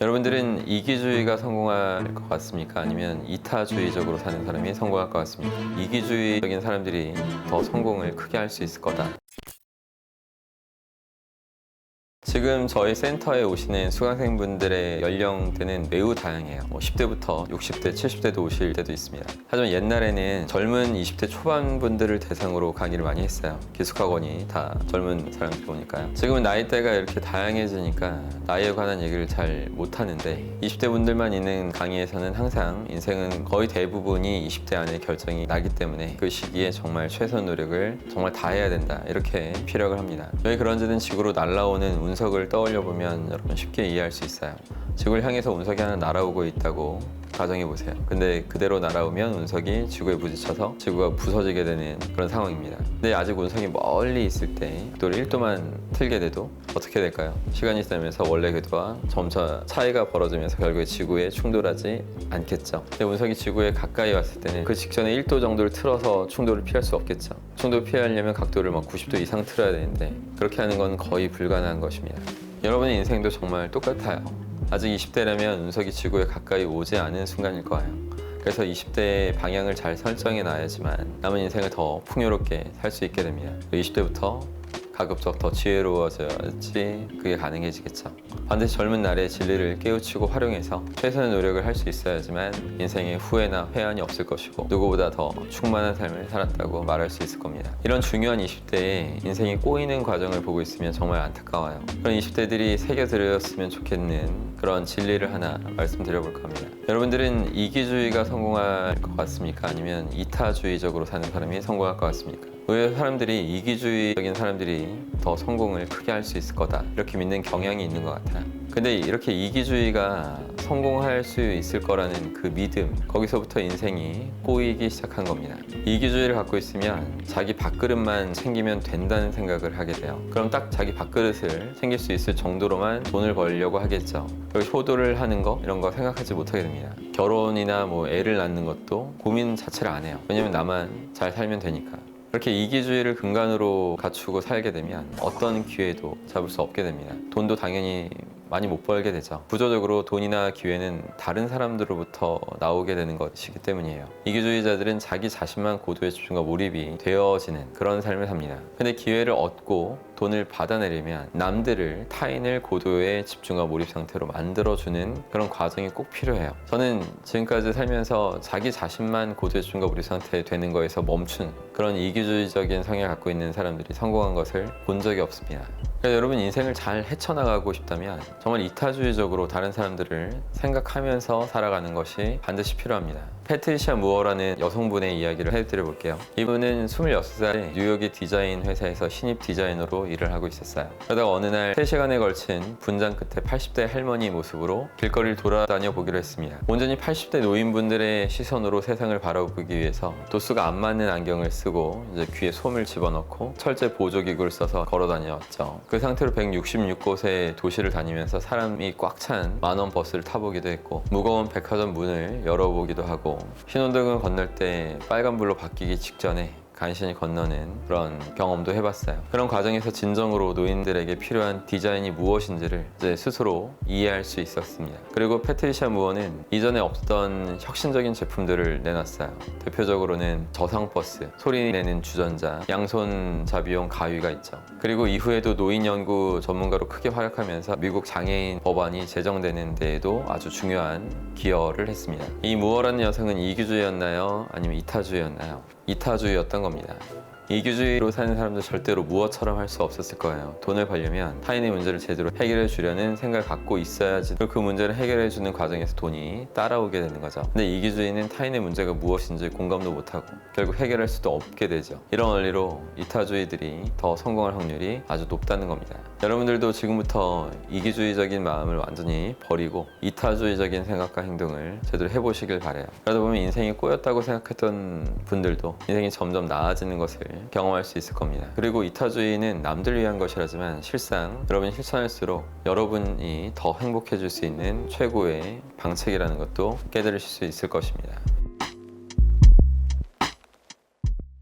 여러분들은 이기주의가 성공할 것 같습니까? 아니면 이타주의적으로 사는 사람이 성공할 것 같습니까? 이기주의적인 사람들이 더 성공을 크게 할 수 있을 거다. 지금 저희 센터에 오시는 수강생분들의 연령대는 매우 다양해요. 10대부터 60대, 70대도 오실 때도 있습니다. 하지만 옛날에는 젊은 20대 초반분들을 대상으로 강의를 많이 했어요. 기숙학원이 다 젊은 사람들이 오니까요. 지금은 나이대가 이렇게 다양해지니까 나이에 관한 얘기를 잘 못하는데 20대 분들만 있는 강의에서는 항상 인생은 거의 대부분이 20대 안에 결정이 나기 때문에 그 시기에 정말 최선 노력을 정말 다해야 된다, 이렇게 피력을 합니다. 왜 그런지는 지구로 날아오는 운석을 떠올려 보면 여러분 쉽게 이해할 수 있어요. 지구를 향해서 운석이 하나 날아오고 있다고 가정해 보세요. 근데 그대로 날아오면 운석이 지구에 부딪혀서 지구가 부서지게 되는 그런 상황입니다. 근데 아직 운석이 멀리 있을 때 궤도를 1도만 틀게 돼도 어떻게 될까요? 시간이 지나면서 원래 궤도와 점차 차이가 벌어지면서 결국에 지구에 충돌하지 않겠죠. 근데 운석이 지구에 가까이 왔을 때는 그 직전에 1도 정도를 틀어서 충돌을 피할 수 없겠죠. 충돌을 피하려면 각도를 90도 이상 틀어야 되는데 그렇게 하는 건 거의 불가능한 것입니다. 여러분의 인생도 정말 똑같아요. 아직 20대라면 운석이 지구에 가까이 오지 않은 순간일 거예요. 그래서 20대의 방향을 잘 설정해 놔야지만 남은 인생을 더 풍요롭게 살 수 있게 됩니다. 20대부터 가급적 더 지혜로워져야지 그게 가능해지겠죠. 반드시 젊은 날에 진리를 깨우치고 활용해서 최선의 노력을 할 수 있어야지만 인생에 후회나 회한이 없을 것이고 누구보다 더 충만한 삶을 살았다고 말할 수 있을 겁니다. 이런 중요한 20대에 인생이 꼬이는 과정을 보고 있으면 정말 안타까워요. 그런 20대들이 새겨들었으면 좋겠는 그런 진리를 하나 말씀드려볼까 합니다. 여러분들은 이기주의가 성공할 것 같습니까? 아니면 이타주의적으로 사는 사람이 성공할 것 같습니까? 왜 사람들이 이기주의적인 사람들이 더 성공을 크게 할 수 있을 거다, 이렇게 믿는 경향이 있는 것 같아요. 근데 이렇게 이기주의가 성공할 수 있을 거라는 그 믿음, 거기서부터 인생이 꼬이기 시작한 겁니다. 이기주의를 갖고 있으면 자기 밥그릇만 챙기면 된다는 생각을 하게 돼요. 그럼 딱 자기 밥그릇을 챙길 수 있을 정도로만 돈을 벌려고 하겠죠. 그리고 효도를 하는 거, 이런 거 생각하지 못하게 됩니다. 결혼이나 애를 낳는 것도 고민 자체를 안 해요. 왜냐면 나만 잘 살면 되니까. 그렇게 이기주의를 근간으로 갖추고 살게 되면 어떤 기회도 잡을 수 없게 됩니다. 돈도 당연히 많이 못 벌게 되죠. 구조적으로 돈이나 기회는 다른 사람들로부터 나오게 되는 것이기 때문이에요. 이기주의자들은 자기 자신만 고도의 집중과 몰입이 되어지는 그런 삶을 삽니다. 근데 기회를 얻고 돈을 받아내려면 남들을, 타인을 고도의 집중과 몰입 상태로 만들어주는 그런 과정이 꼭 필요해요. 저는 지금까지 살면서 자기 자신만 고도의 집중과 몰입 상태 되는 거에서 멈춘 그런 이기주의적인 성향을 갖고 있는 사람들이 성공한 것을 본 적이 없습니다. 그래서 여러분 인생을 잘 헤쳐나가고 싶다면 정말 이타주의적으로 다른 사람들을 생각하면서 살아가는 것이 반드시 필요합니다. 패트리샤 무어라는 여성분의 이야기를 해드려 볼게요. 이분은 26살에 뉴욕의 디자인 회사에서 신입 디자이너로 일을 하고 있었어요. 그러다가 어느 날 3시간에 걸친 분장 끝에 80대 할머니 모습으로 길거리를 돌아다녀 보기로 했습니다. 온전히 80대 노인분들의 시선으로 세상을 바라보기 위해서 도수가 안 맞는 안경을 쓰고 이제 귀에 솜을 집어넣고 철제 보조기구를 써서 걸어 다녔죠. 그 상태로 166곳의 도시를 다니면서 사람이 꽉 찬 만원 버스를 타보기도 했고 무거운 백화점 문을 열어보기도 하고 신호등을 건널 때 빨간불로 바뀌기 직전에 간신히 건너는 그런 경험도 해봤어요. 그런 과정에서 진정으로 노인들에게 필요한 디자인이 무엇인지를 이제 스스로 이해할 수 있었습니다. 그리고 패트리샤 무어는 이전에 없던 혁신적인 제품들을 내놨어요. 대표적으로는 저상버스, 소리내는 주전자, 양손잡이용 가위가 있죠. 그리고 이후에도 노인 연구 전문가로 크게 활약하면서 미국 장애인 법안이 제정되는 데에도 아주 중요한 기여를 했습니다. 이 무어라는 여성은 이기주의였나요? 아니면 이타주의였나요? 이타주의였던 겁니다. 이기주의로 사는 사람들 절대로 무어처럼 할 수 없었을 거예요. 돈을 벌려면 타인의 문제를 제대로 해결해 주려는 생각을 갖고 있어야지 그 문제를 해결해 주는 과정에서 돈이 따라오게 되는 거죠. 근데 이기주의는 타인의 문제가 무엇인지 공감도 못하고 결국 해결할 수도 없게 되죠. 이런 원리로 이타주의들이 더 성공할 확률이 아주 높다는 겁니다. 여러분들도 지금부터 이기주의적인 마음을 완전히 버리고 이타주의적인 생각과 행동을 제대로 해보시길 바래요. 그러다 보면 인생이 꼬였다고 생각했던 분들도 인생이 점점 나아지는 것을 경험할 수 있을 겁니다. 그리고 이타주의는 남들 위한 것이라지만 실상 여러분이 실천할수록 여러분이 더 행복해질 수 있는 최고의 방책이라는 것도 깨달으실 수 있을 것입니다.